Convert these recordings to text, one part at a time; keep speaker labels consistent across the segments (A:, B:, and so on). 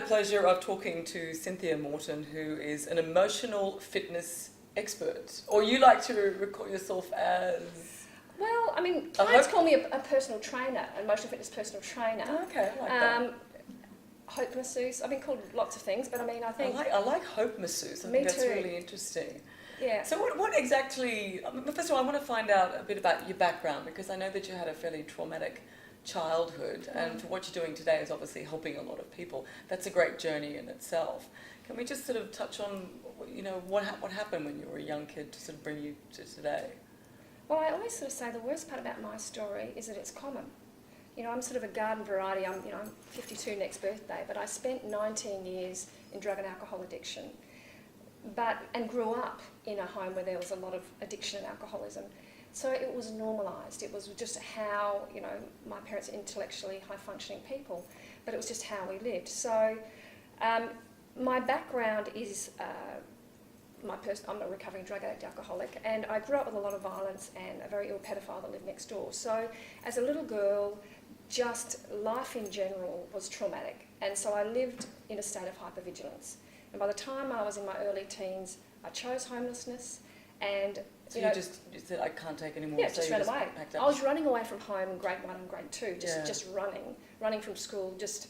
A: pleasure of talking to Cythina Morton, who is an emotional fitness expert, or you like to recall yourself as?
B: Well, I mean, clients call me a personal trainer, an emotional fitness personal trainer.
A: Oh, okay, I like that.
B: Hope masseuse. I've been called lots of things, but I mean, I think...
A: I like hope masseuse. I think that's really interesting.
B: Yeah.
A: So what exactly... First of all, I want to find out a bit about your background, because I know that you had a fairly traumatic childhood, and for what you're doing today is obviously helping a lot of people. That's a great journey in itself. Can we just sort of touch on, you know, what happened when you were a young kid to sort of bring you to today?
B: Well, I always sort of say the worst part about my story is that it's common. You know, I'm sort of a garden variety. I'm 52 next birthday, but I spent 19 years in drug and alcohol addiction, and grew up in a home where there was a lot of addiction and alcoholism. So it was normalised. It was just how, you know, my parents are intellectually high-functioning people, but it was just how we lived. So my background is, I'm a recovering drug addict alcoholic, and I grew up with a lot of violence and a very ill pedophile that lived next door. So as a little girl, just life in general was traumatic, and so I lived in a state of hypervigilance. And by the time I was in my early teens, I chose homelessness, and
A: so you said, I can't take any more.
B: Yeah,
A: so
B: just ran away. I was running away from home in grade 1 and grade 2, just running from school, just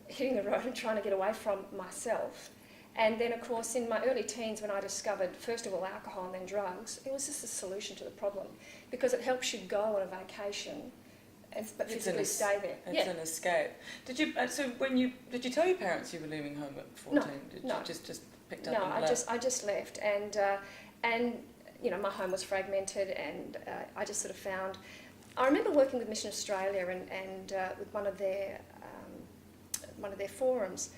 B: hitting the road and trying to get away from myself. And then, of course, in my early teens, when I discovered, first of all, alcohol and then drugs, it was just a solution to the problem, because it helps you go on a vacation, but physically stay there.
A: It's an escape. Did you? So did you tell your parents you were leaving home at 14?
B: No.
A: You just picked up?
B: No,
A: and
B: I just left, and you know, my home was fragmented, and I just sort of found. I remember working with Mission Australia and with one of their forums,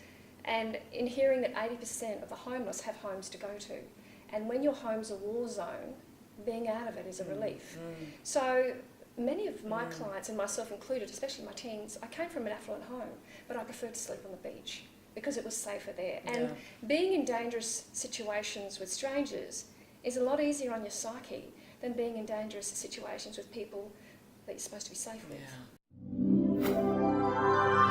B: and in hearing that 80% of the homeless have homes to go to, and when your home's a war zone, being out of it is a relief. So many of my clients, and myself included, especially my teens, I came from an affluent home, but I preferred to sleep on the beach because it was safer there. And being in dangerous situations with strangers is a lot easier on your psyche than being in dangerous situations with people that you're supposed to be safe with.
A: Yeah.